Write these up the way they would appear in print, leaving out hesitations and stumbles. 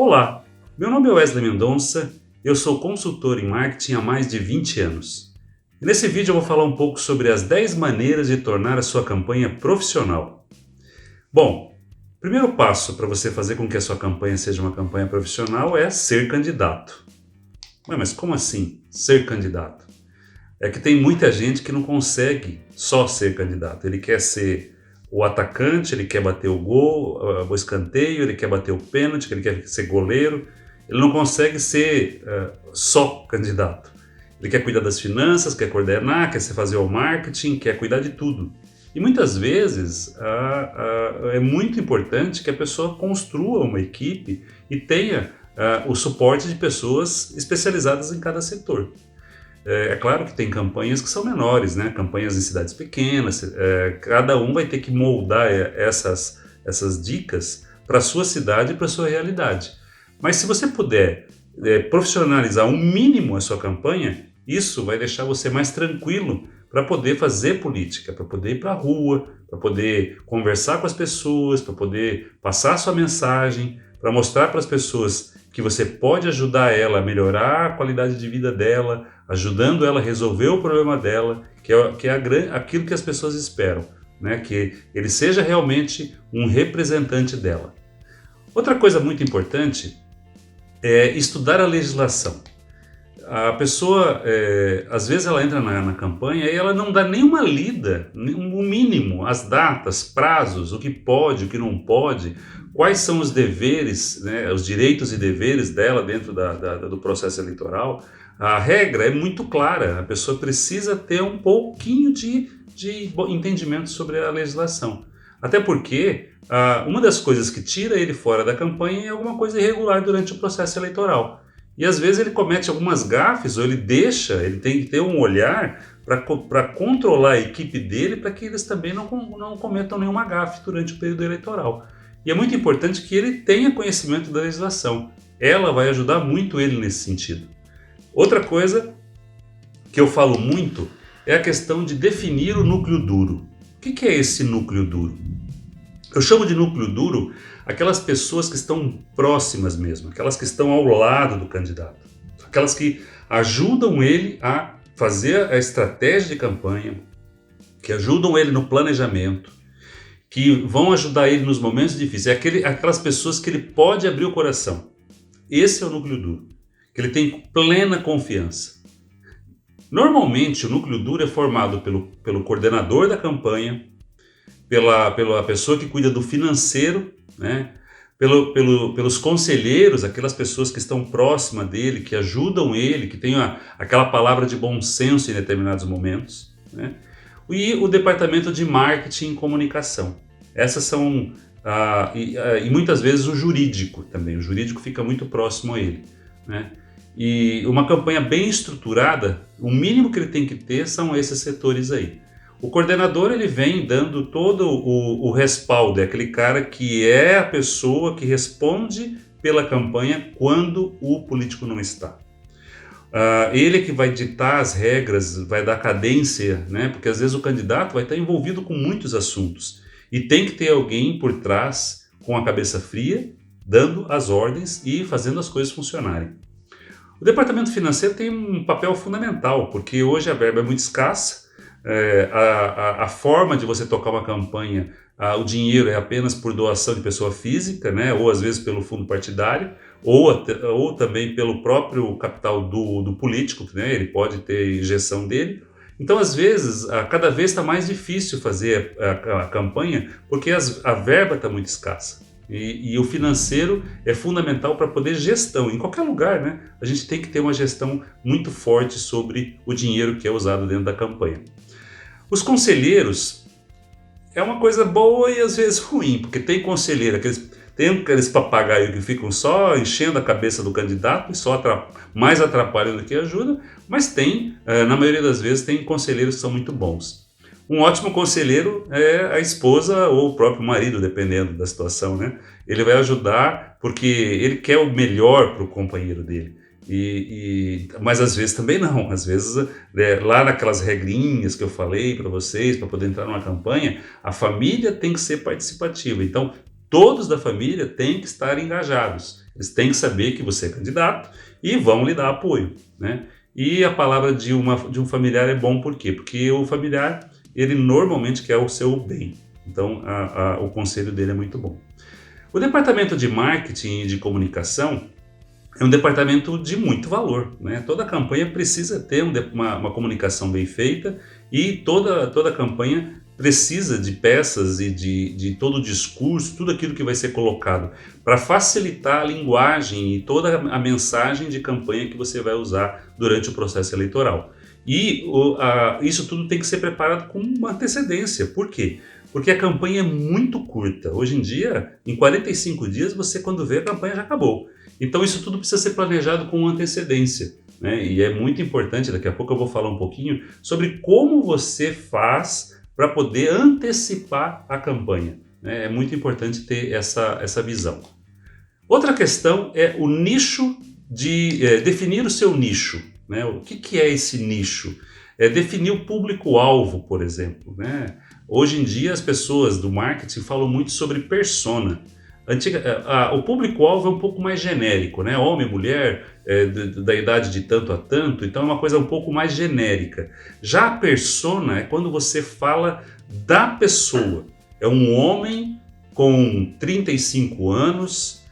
Olá, meu nome é Wesley Mendonça, eu sou consultor em marketing há mais de 20 anos. E nesse vídeo eu vou falar um pouco sobre as 10 maneiras de tornar a sua campanha profissional. Bom, o primeiro passo para você fazer com que a sua campanha seja uma campanha profissional é ser candidato. Ué, mas como assim ser candidato? É que tem muita gente que não consegue só ser candidato, ele quer ser o atacante, ele quer bater o gol, o escanteio, ele quer bater o pênalti, ele quer ser goleiro. Ele não consegue ser só candidato. Ele quer cuidar das finanças, quer coordenar, quer fazer o marketing, quer cuidar de tudo. E muitas vezes é muito importante que a pessoa construa uma equipe e tenha o suporte de pessoas especializadas em cada setor. É claro que tem campanhas que são menores, né? Campanhas em cidades pequenas, cada um vai ter que moldar essas dicas para a sua cidade e para a sua realidade. Mas se você puder profissionalizar um mínimo a sua campanha, isso vai deixar você mais tranquilo para poder fazer política, para poder ir para a rua, para poder conversar com as pessoas, para poder passar a sua mensagem, para mostrar para as pessoas que você pode ajudar ela a melhorar a qualidade de vida dela, ajudando ela a resolver o problema dela, que é aquilo que as pessoas esperam, né? Que ele seja realmente um representante dela. Outra coisa muito importante é estudar a legislação. A pessoa, às vezes ela entra na campanha e ela não dá nenhuma lida, o mínimo, as datas, prazos, o que pode, o que não pode, quais são os deveres, né, os direitos e deveres dela dentro do processo eleitoral. A regra é muito clara, a pessoa precisa ter um pouquinho de entendimento sobre a legislação. Até porque uma das coisas que tira ele fora da campanha é alguma coisa irregular durante o processo eleitoral. E às vezes ele comete algumas gafes, ou ele tem que ter um olhar para controlar a equipe dele, para que eles também não cometam nenhuma gafe durante o período eleitoral. E é muito importante que ele tenha conhecimento da legislação. Ela vai ajudar muito ele nesse sentido. Outra coisa que eu falo muito é a questão de definir o núcleo duro. O que é esse núcleo duro? Eu chamo de núcleo duro aquelas pessoas que estão próximas mesmo, aquelas que estão ao lado do candidato, aquelas que ajudam ele a fazer a estratégia de campanha, que ajudam ele no planejamento, que vão ajudar ele nos momentos difíceis, aquelas pessoas que ele pode abrir o coração. Esse é o núcleo duro, que ele tem plena confiança. Normalmente o núcleo duro é formado pelo coordenador da campanha, pela pessoa que cuida do financeiro, né? Pelos conselheiros, aquelas pessoas que estão próximas dele, que ajudam ele, que têm aquela palavra de bom senso em determinados momentos, né? E o departamento de marketing e comunicação. Essas são, e muitas vezes o jurídico também, o jurídico fica muito próximo a ele, né? E uma campanha bem estruturada, o mínimo que ele tem que ter são esses setores aí. O coordenador ele vem dando todo o respaldo, é aquele cara que é a pessoa que responde pela campanha quando o político não está. Ele que vai ditar as regras, vai dar cadência, né? Porque às vezes o candidato vai estar envolvido com muitos assuntos e tem que ter alguém por trás com a cabeça fria, dando as ordens e fazendo as coisas funcionarem. O departamento financeiro tem um papel fundamental, porque hoje a verba é muito escassa. A forma de você tocar uma campanha, o dinheiro é apenas por doação de pessoa física, né? Ou às vezes pelo fundo partidário, ou também pelo próprio capital do político, né? Ele pode ter injeção dele. Então, às vezes, cada vez está mais difícil fazer a campanha, porque a verba está muito escassa. E o financeiro é fundamental para poder gestão. Em qualquer lugar, né? A gente tem que ter uma gestão muito forte sobre o dinheiro que é usado dentro da campanha. Os conselheiros é uma coisa boa e às vezes ruim, porque tem conselheiro, tem aqueles papagaios que ficam só enchendo a cabeça do candidato e só mais atrapalham do que ajudam, mas na maioria das vezes, tem conselheiros que são muito bons. Um ótimo conselheiro é a esposa ou o próprio marido, dependendo da situação, né? Ele vai ajudar porque ele quer o melhor para o companheiro dele. Mas às vezes também não, às vezes lá naquelas regrinhas que eu falei para vocês, para poder entrar numa campanha, a família tem que ser participativa, então todos da família têm que estar engajados. Eles têm que saber que você é candidato e vão lhe dar apoio, né? E a palavra de um familiar é bom por quê? Porque o familiar, ele normalmente quer o seu bem. Então, o conselho dele é muito bom. O departamento de marketing e de comunicação é um departamento de muito valor, né? Toda campanha precisa ter uma comunicação bem feita e toda campanha precisa de peças e de todo o discurso, tudo aquilo que vai ser colocado para facilitar a linguagem e toda a mensagem de campanha que você vai usar durante o processo eleitoral. E isso tudo tem que ser preparado com uma antecedência. Por quê? Porque a campanha é muito curta. Hoje em dia, em 45 dias, você quando vê a campanha já acabou. Então isso tudo precisa ser planejado com antecedência, né? E é muito importante, daqui a pouco eu vou falar um pouquinho sobre como você faz para poder antecipar a campanha, né? É muito importante ter essa visão. Outra questão é o nicho, definir o seu nicho, né? O que é esse nicho? É definir o público-alvo, por exemplo, né? Hoje em dia as pessoas do marketing falam muito sobre persona. O público-alvo é um pouco mais genérico, né? Homem, mulher, da idade de tanto a tanto, então é uma coisa um pouco mais genérica. Já a persona é quando você fala da pessoa. É um homem com 35 anos,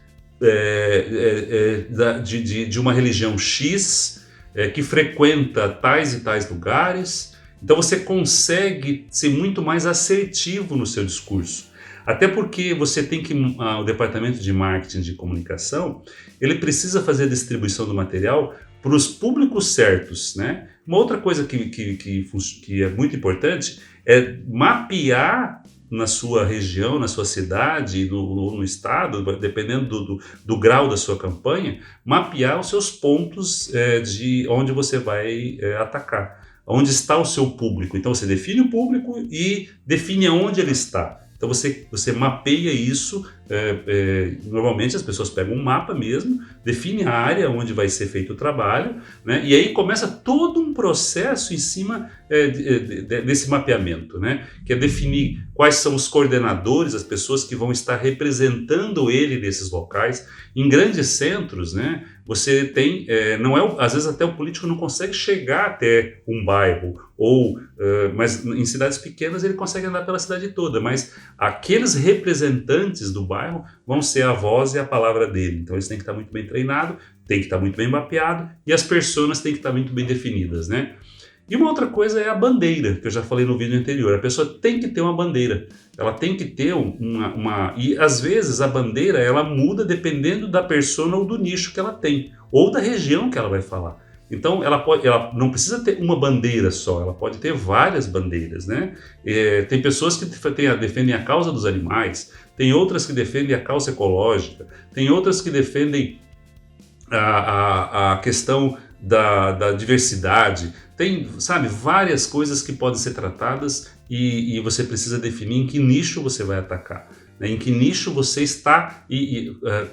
de uma religião X, que frequenta tais e tais lugares. Então você consegue ser muito mais assertivo no seu discurso. Até porque você tem que, o departamento de marketing de comunicação, ele precisa fazer a distribuição do material para os públicos certos, né? Uma outra coisa que é muito importante é mapear na sua região, na sua cidade, no estado, dependendo do grau da sua campanha, mapear os seus pontos de onde você vai atacar, onde está o seu público. Então você define o público e define aonde ele está. Então você mapeia isso, normalmente as pessoas pegam um mapa mesmo, define a área onde vai ser feito o trabalho, né? E aí começa todo um processo em cima desse mapeamento, né? Que é definir quais são os coordenadores, as pessoas que vão estar representando ele nesses locais. Em grandes centros, né, você tem, às vezes até o político não consegue chegar até um bairro, mas em cidades pequenas ele consegue andar pela cidade toda, mas aqueles representantes do bairro vão ser a voz e a palavra dele. Então eles têm que estar muito bem treinados, têm que estar muito bem mapeados e as personas têm que estar muito bem definidas, né? E uma outra coisa é a bandeira, que eu já falei no vídeo anterior. A pessoa tem que ter uma bandeira. Ela tem que ter E às vezes a bandeira ela muda dependendo da persona ou do nicho que ela tem, ou da região que ela vai falar. Então ela não precisa ter uma bandeira só, ela pode ter várias bandeiras, né? Tem pessoas que defendem a causa dos animais, tem outras que defendem a causa ecológica, tem outras que defendem a questão da diversidade. Tem, sabe, várias coisas que podem ser tratadas e você precisa definir em que nicho você vai atacar, né? Em que nicho você está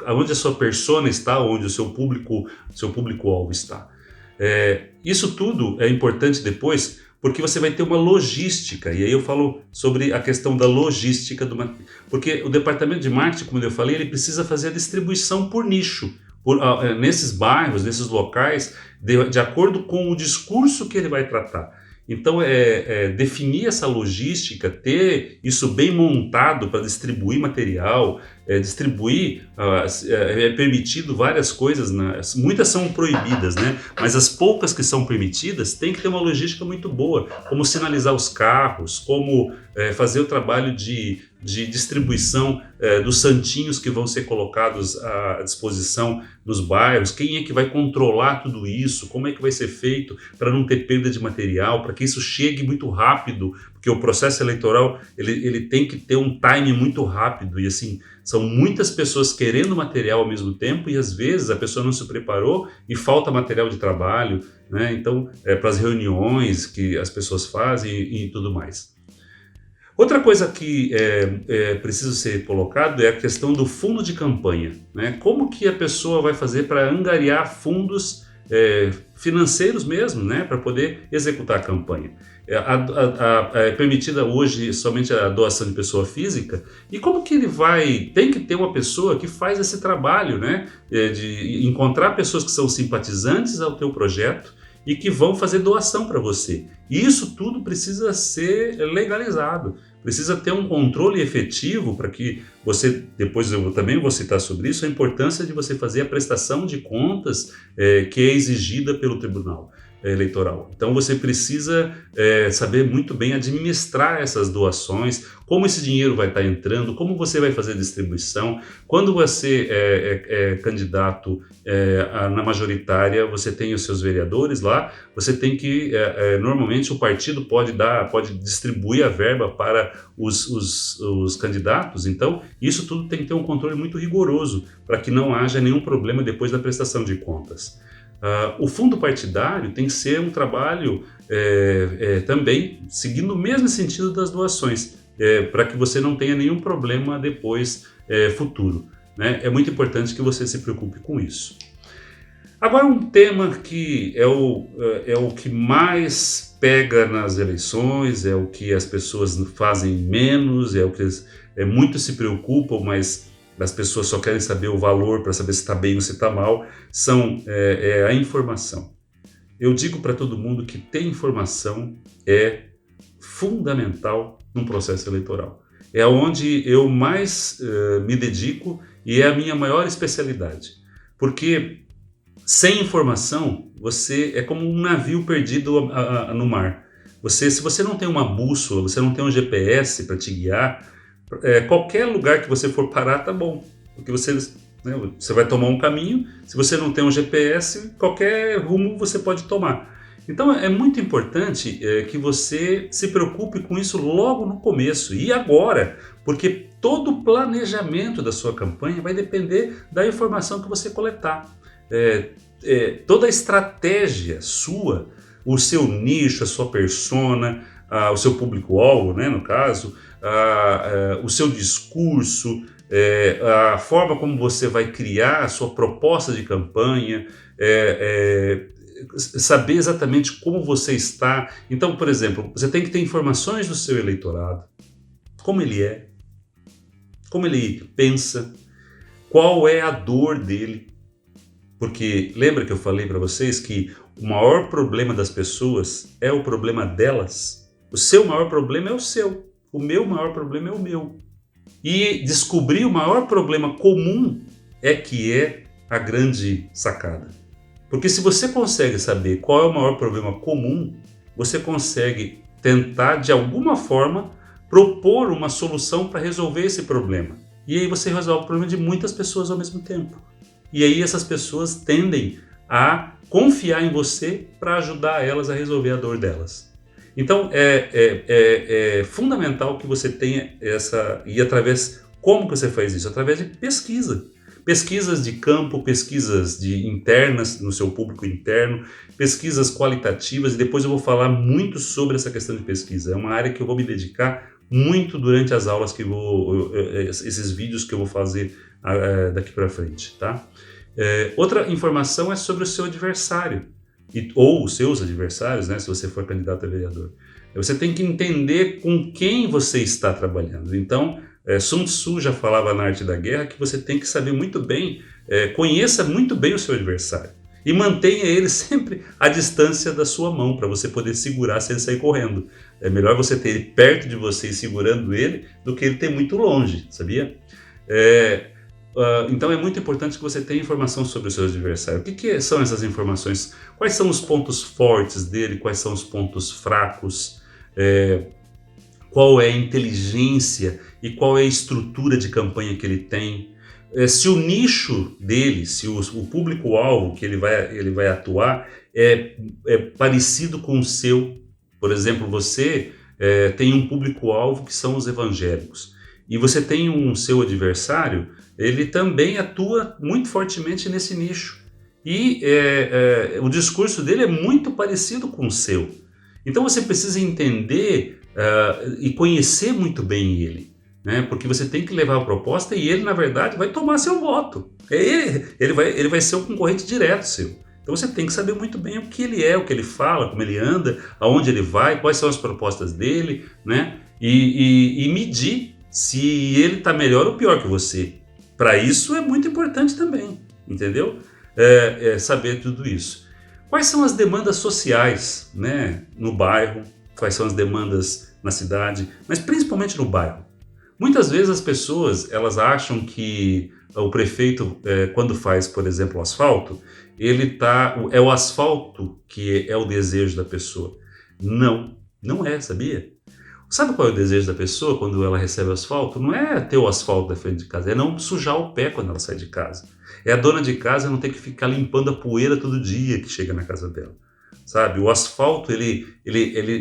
onde a sua persona está, onde o seu público-alvo está. Isso tudo é importante depois porque você vai ter uma logística, e aí eu falo sobre a questão da logística, porque o departamento de marketing, como eu falei, ele precisa fazer a distribuição por nicho, nesses bairros, nesses locais, de acordo com o discurso que ele vai tratar. Então, definir essa logística, ter isso bem montado para distribuir material, é permitido várias coisas, né? Muitas são proibidas, né? Mas as poucas que são permitidas tem que ter uma logística muito boa, como sinalizar os carros, como fazer o trabalho de distribuição dos santinhos que vão ser colocados à disposição nos bairros, quem é que vai controlar tudo isso, como é que vai ser feito para não ter perda de material, para que isso chegue muito rápido, porque o processo eleitoral ele tem que ter um time muito rápido e assim, são muitas pessoas querendo material ao mesmo tempo e às vezes a pessoa não se preparou e falta material de trabalho, né? Então, para as reuniões que as pessoas fazem e tudo mais. Outra coisa que precisa ser colocado é a questão do fundo de campanha, né? Como que a pessoa vai fazer para angariar fundos financeiros mesmo, né, para poder executar a campanha. É permitida hoje somente a doação de pessoa física, e como que ele vai? Tem que ter uma pessoa que faz esse trabalho, né, de encontrar pessoas que são simpatizantes ao teu projeto e que vão fazer doação para você. E isso tudo precisa ser legalizado, precisa ter um controle efetivo para que você, depois eu também vou citar sobre isso, a importância de você fazer a prestação de contas que é exigida pelo Tribunal Eleitoral. Então você precisa saber muito bem administrar essas doações, como esse dinheiro vai estar entrando, como você vai fazer a distribuição. Quando você é candidato na majoritária, você tem os seus vereadores lá, você tem que, normalmente o partido pode distribuir a verba para os candidatos, então isso tudo tem que ter um controle muito rigoroso para que não haja nenhum problema depois da prestação de contas. O fundo partidário tem que ser um trabalho também seguindo o mesmo sentido das doações, para que você não tenha nenhum problema depois futuro, né? É muito importante que você se preocupe com isso. Agora, um tema que é o que mais pega nas eleições, é o que as pessoas fazem menos, é o que muito se preocupam, mas as pessoas só querem saber o valor para saber se está bem ou se está mal, é a informação. Eu digo para todo mundo que ter informação é fundamental num processo eleitoral. É onde eu mais me dedico e é a minha maior especialidade. Porque sem informação, você é como um navio perdido no mar. Se você não tem uma bússola, você não tem um GPS para te guiar, qualquer lugar que você for parar tá bom, porque você vai tomar um caminho. Se você não tem um GPS, qualquer rumo você pode tomar. Então é muito importante que você se preocupe com isso logo no começo e agora, porque todo o planejamento da sua campanha vai depender da informação que você coletar. Toda a estratégia sua, o seu nicho, a sua persona, o seu público-alvo, né, no caso, o seu discurso, a forma como você vai criar a sua proposta de campanha, saber exatamente como você está. Então, por exemplo, você tem que ter informações do seu eleitorado, como ele é, como ele pensa, qual é a dor dele. Porque lembra que eu falei para vocês que o maior problema das pessoas é o problema delas? O seu maior problema é o seu, o meu maior problema é o meu. E descobrir o maior problema comum que é a grande sacada. Porque se você consegue saber qual é o maior problema comum, você consegue tentar de alguma forma propor uma solução para resolver esse problema. E aí você resolve o problema de muitas pessoas ao mesmo tempo. E aí essas pessoas tendem a confiar em você para ajudar elas a resolver a dor delas. Então é fundamental que você tenha e através, como que você faz isso? Através de pesquisa. Pesquisas de campo, pesquisas internas no seu público interno, pesquisas qualitativas, e depois eu vou falar muito sobre essa questão de pesquisa. É uma área que eu vou me dedicar muito durante as aulas esses vídeos que eu vou fazer daqui para frente, tá? Outra informação é sobre o seu adversário, ou os seus adversários, né, se você for candidato a vereador. Você tem que entender com quem você está trabalhando. Então, Sun Tzu já falava na Arte da Guerra que você tem que saber muito bem, conheça muito bem o seu adversário e mantenha ele sempre à distância da sua mão para você poder segurar sem ele sair correndo. É melhor você ter ele perto de você e segurando ele do que ele ter muito longe, sabia? Então é muito importante que você tenha informação sobre o seu adversário. O que são essas informações? Quais são os pontos fortes dele? Quais são os pontos fracos? Qual é a inteligência e qual é a estrutura de campanha que ele tem? Se o nicho dele, se o público-alvo que ele vai atuar é parecido com o seu. Por exemplo, você tem um público-alvo que são os evangélicos. E você tem um seu adversário, ele também atua muito fortemente nesse nicho. E o discurso dele é muito parecido com o seu. Então você precisa entender e conhecer muito bem ele, né? Porque você tem que levar a proposta e ele, na verdade, vai tomar seu voto. Ele vai ser o concorrente direto seu. Então você tem que saber muito bem o que ele é, o que ele fala, como ele anda, aonde ele vai, quais são as propostas dele, né? E medir se ele está melhor ou pior que você. Para isso é muito importante também, entendeu? Saber tudo isso. Quais são as demandas sociais, né, no bairro? Quais são as demandas na cidade? Mas principalmente no bairro. Muitas vezes as pessoas elas acham que o prefeito, quando faz, por exemplo, o asfalto, é o asfalto que é o desejo da pessoa. Não, não é, sabia? Sabe qual é o desejo da pessoa quando ela recebe o asfalto? Não é ter o asfalto da frente de casa, é não sujar o pé quando ela sai de casa. É a dona de casa não ter que ficar limpando a poeira todo dia que chega na casa dela. Sabe? O asfalto, ele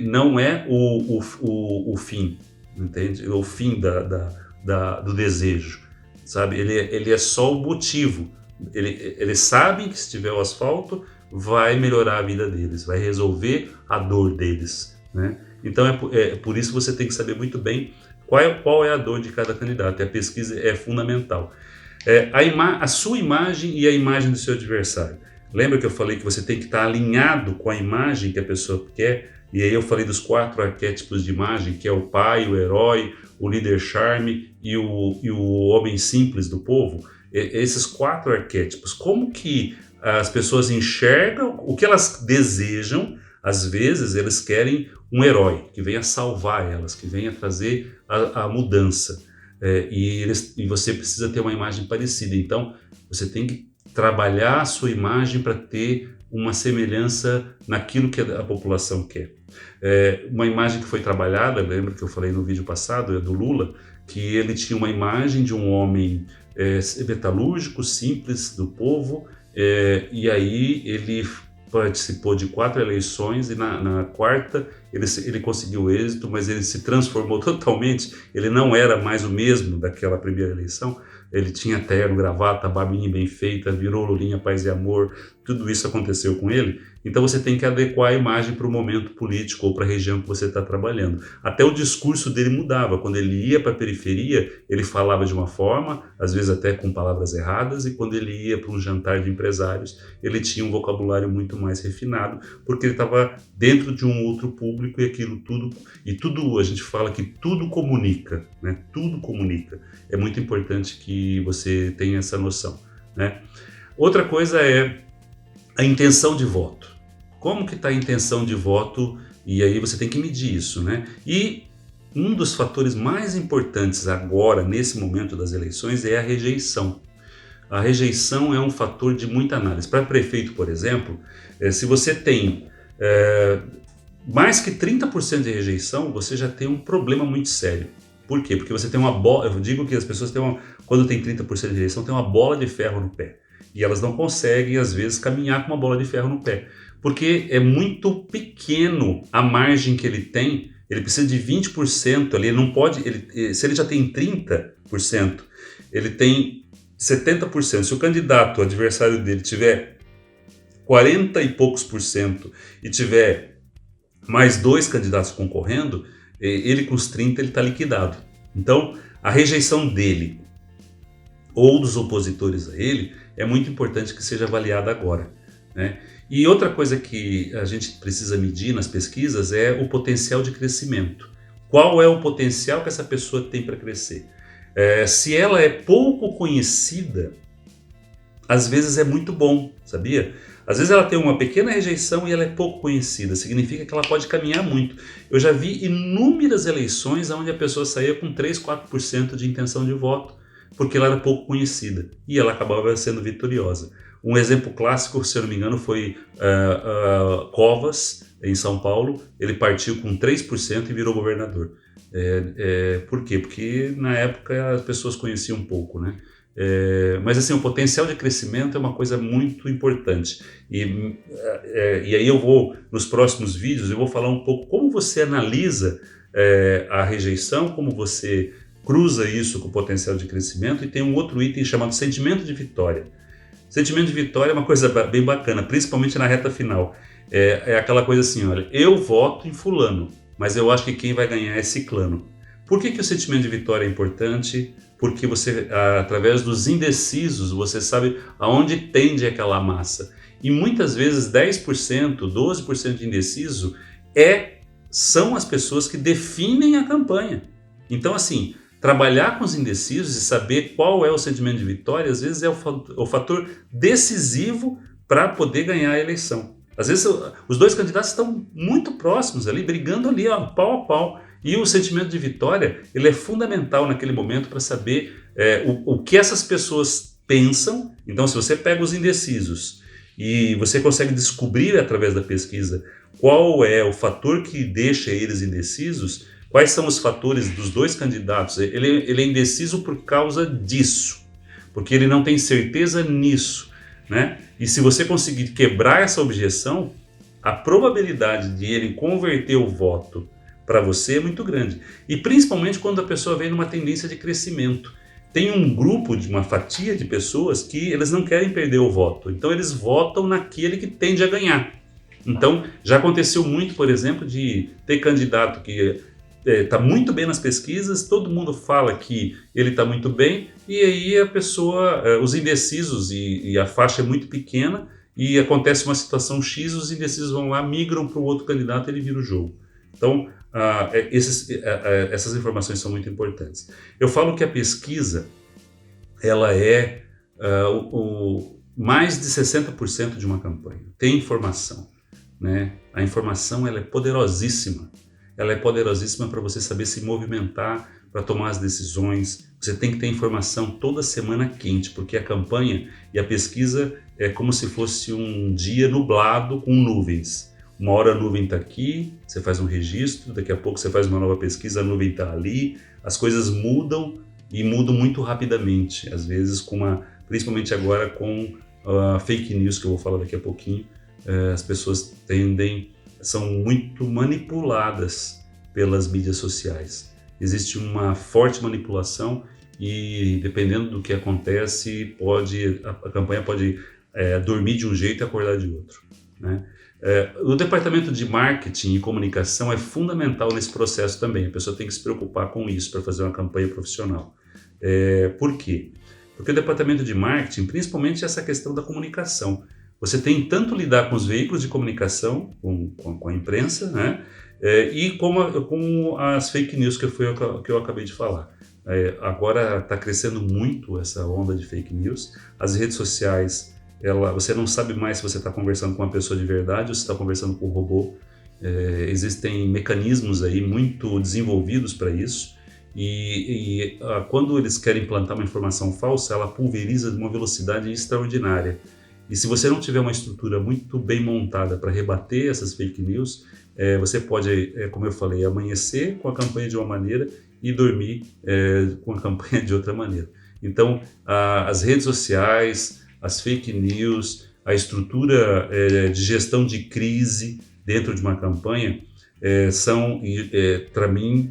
não é o fim, entende? O fim do desejo, sabe? Ele é só o motivo. Eles sabem que se tiver o asfalto, vai melhorar a vida deles, vai resolver a dor deles, né? Então por isso você tem que saber muito bem qual é a dor de cada candidato, e a pesquisa é fundamental. A sua imagem e a imagem do seu adversário. Lembra que eu falei que você tem que estar alinhado com a imagem que a pessoa quer? E aí eu falei dos 4 arquétipos de imagem, que é o pai, o herói, o líder charme e o homem simples do povo. Esses 4 arquétipos, como que as pessoas enxergam o que elas desejam? Às vezes eles querem um herói que venha salvar elas, que venha trazer a mudança. E você precisa ter uma imagem parecida. Então você tem que trabalhar a sua imagem para ter uma semelhança naquilo que a população quer. Uma imagem que foi trabalhada, lembra que eu falei no vídeo passado, é do Lula, que ele tinha uma imagem de um homem metalúrgico, simples, do povo, e aí ele participou de 4 eleições e na quarta ele conseguiu êxito, mas ele se transformou totalmente, ele não era mais o mesmo daquela primeira eleição. Ele tinha terno, gravata, barbinha bem feita, virou Lulinha, paz e amor, tudo isso aconteceu com ele. Então você tem que adequar a imagem para o momento político ou para a região que você está trabalhando. Até o discurso dele mudava. Quando ele ia para a periferia, ele falava de uma forma, às vezes até com palavras erradas, e quando ele ia para um jantar de empresários, ele tinha um vocabulário muito mais refinado, porque ele estava dentro de um outro público e aquilo tudo, a gente fala que tudo comunica, né? Tudo comunica. É muito importante que você tenha essa noção, né? Outra coisa é a intenção de voto. Como que está a intenção de voto? E aí você tem que medir isso, né? E um dos fatores mais importantes agora, nesse momento das eleições, é a rejeição. A rejeição é um fator de muita análise. Para prefeito, por exemplo, se você tem mais que 30% de rejeição, você já tem um problema muito sério. Por quê? Porque você tem uma bola, eu digo que as pessoas quando tem 30% de rejeição, tem uma bola de ferro no pé. E elas não conseguem, às vezes, caminhar com uma bola de ferro no pé. Porque é muito pequeno a margem que ele tem, ele precisa de 20%, ele não pode, se ele já tem 30%, ele tem 70%. Se o candidato, o adversário dele, tiver 40 e poucos % e tiver mais 2 candidatos concorrendo, ele com os 30 ele está liquidado. Então, a rejeição dele ou dos opositores a ele é muito importante que seja avaliada agora, né? E outra coisa que a gente precisa medir nas pesquisas é o potencial de crescimento. Qual é o potencial que essa pessoa tem para crescer? Se ela é pouco conhecida, às vezes é muito bom, sabia? Às vezes ela tem uma pequena rejeição e ela é pouco conhecida, significa que ela pode caminhar muito. Eu já vi inúmeras eleições onde a pessoa saía com 3, 4% de intenção de voto, porque ela era pouco conhecida e ela acabava sendo vitoriosa. Um exemplo clássico, se eu não me engano, foi Covas, em São Paulo. Ele partiu com 3% e virou governador. Por quê? Porque na época as pessoas conheciam um pouco, né? Mas assim, o potencial de crescimento é uma coisa muito importante. E aí nos próximos vídeos, eu vou falar um pouco como você analisa a rejeição, como você cruza isso com o potencial de crescimento, e tem um outro item chamado sentimento de vitória. Sentimento de vitória é uma coisa bem bacana, principalmente na reta final. É aquela coisa assim, olha, eu voto em fulano, mas eu acho que quem vai ganhar é ciclano. Por que o sentimento de vitória é importante? Porque você, através dos indecisos, você sabe aonde tende aquela massa. E muitas vezes 10%, 12% de indeciso são as pessoas que definem a campanha. Então, assim, trabalhar com os indecisos e saber qual é o sentimento de vitória, às vezes é o fator decisivo para poder ganhar a eleição. Às vezes os dois candidatos estão muito próximos ali, brigando ali, ó, pau a pau. E o sentimento de vitória, ele é fundamental naquele momento para saber o que essas pessoas pensam. Então, se você pega os indecisos e você consegue descobrir através da pesquisa qual é o fator que deixa eles indecisos, quais são os fatores dos dois candidatos, ele é indeciso por causa disso, porque ele não tem certeza nisso, né? E se você conseguir quebrar essa objeção, a probabilidade de ele converter o voto para você é muito grande. E principalmente quando a pessoa vem numa tendência de crescimento. Tem um grupo, uma fatia de pessoas que eles não querem perder o voto. Então eles votam naquele que tende a ganhar. Então já aconteceu muito, por exemplo, de ter candidato que está muito bem nas pesquisas, todo mundo fala que ele está muito bem, e aí a pessoa, os indecisos, e a faixa é muito pequena, e acontece uma situação X, os indecisos vão lá, migram para o outro candidato e ele vira o jogo. Então, essas informações são muito importantes. Eu falo que a pesquisa, ela é mais de 60% de uma campanha. Tem informação, né? A informação, ela é poderosíssima. Ela é poderosíssima para você saber se movimentar, para tomar as decisões. Você tem que ter informação toda semana quente, porque a campanha e a pesquisa é como se fosse um dia nublado com nuvens. Uma hora a nuvem está aqui, você faz um registro, daqui a pouco você faz uma nova pesquisa, a nuvem está ali. As coisas mudam e mudam muito rapidamente, às vezes principalmente agora com a fake news, que eu vou falar daqui a pouquinho. As pessoas são muito manipuladas pelas mídias sociais. Existe uma forte manipulação e, dependendo do que acontece, a campanha pode dormir de um jeito e acordar de outro, né? O departamento de marketing e comunicação é fundamental nesse processo também. A pessoa tem que se preocupar com isso para fazer uma campanha profissional. Por quê? Porque o departamento de marketing, principalmente essa questão da comunicação, você tem tanto lidar com os veículos de comunicação, com a imprensa, né? E com as fake news que eu acabei de falar. Agora está crescendo muito essa onda de fake news. As redes sociais, você não sabe mais se você está conversando com uma pessoa de verdade ou se está conversando com um robô. Existem mecanismos aí muito desenvolvidos para isso. E quando eles querem implantar uma informação falsa, ela pulveriza de uma velocidade extraordinária. E se você não tiver uma estrutura muito bem montada para rebater essas fake news, você pode, como eu falei, amanhecer com a campanha de uma maneira e dormir com a campanha de outra maneira. Então, as redes sociais, as fake news, a estrutura de gestão de crise dentro de uma campanha são, para mim,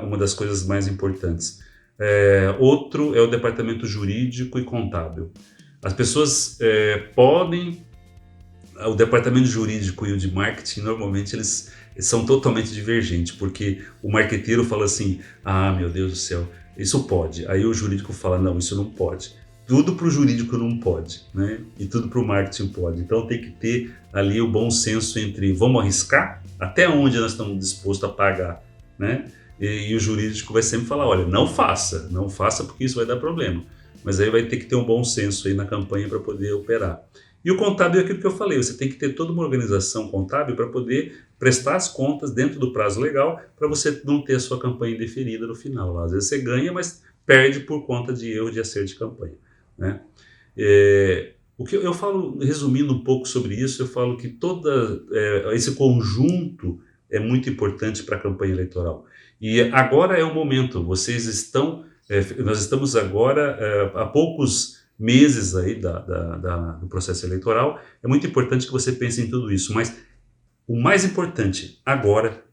uma das coisas mais importantes. Outro é o departamento jurídico e contábil. As pessoas o departamento jurídico e o de marketing, normalmente eles são totalmente divergentes, porque o marqueteiro fala assim, meu Deus do céu, isso pode. Aí o jurídico fala, não, isso não pode. Tudo para o jurídico não pode, né? E tudo para o marketing pode. Então tem que ter ali o bom senso entre vamos arriscar, até onde nós estamos dispostos a pagar, né? E o jurídico vai sempre falar, olha, não faça porque isso vai dar problema. Mas aí vai ter que ter um bom senso aí na campanha para poder operar. E o contábil é aquilo que eu falei, você tem que ter toda uma organização contábil para poder prestar as contas dentro do prazo legal para você não ter a sua campanha indeferida no final. Às vezes você ganha, mas perde por conta de erro de acerto de campanha, né? O que eu falo, resumindo um pouco sobre isso, eu falo que esse conjunto é muito importante para a campanha eleitoral. E agora é o momento, nós estamos agora há poucos meses aí do processo eleitoral. É muito importante que você pense em tudo isso, mas o mais importante agora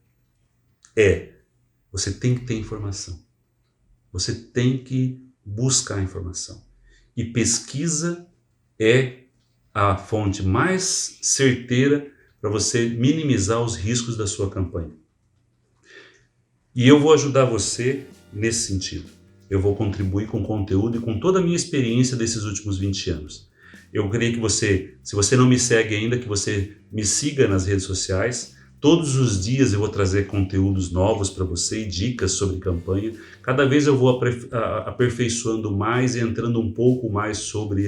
você tem que ter informação. Você tem que buscar informação. E pesquisa é a fonte mais certeira para você minimizar os riscos da sua campanha. E eu vou ajudar você nesse sentido. Eu vou contribuir com conteúdo e com toda a minha experiência desses últimos 20 anos. Eu queria que você, se você não me segue ainda, que você me siga nas redes sociais. Todos os dias eu vou trazer conteúdos novos para você e dicas sobre campanha. Cada vez eu vou aperfeiçoando mais e entrando um pouco mais sobre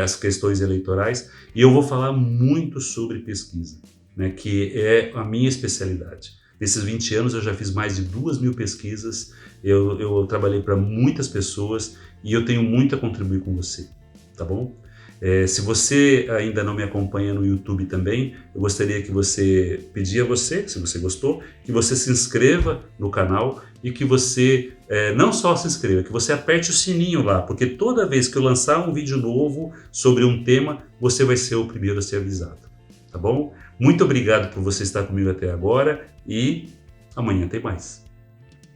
as questões eleitorais. E eu vou falar muito sobre pesquisa, né, que é a minha especialidade. Nesses 20 anos eu já fiz mais de 2.000 pesquisas, eu trabalhei para muitas pessoas e eu tenho muito a contribuir com você, tá bom? Se você ainda não me acompanha no YouTube também, eu gostaria que pedir a você, se você gostou, que você se inscreva no canal e que você não só se inscreva, que você aperte o sininho lá, porque toda vez que eu lançar um vídeo novo sobre um tema, você vai ser o primeiro a ser avisado, tá bom? Muito obrigado por você estar comigo até agora e amanhã tem mais.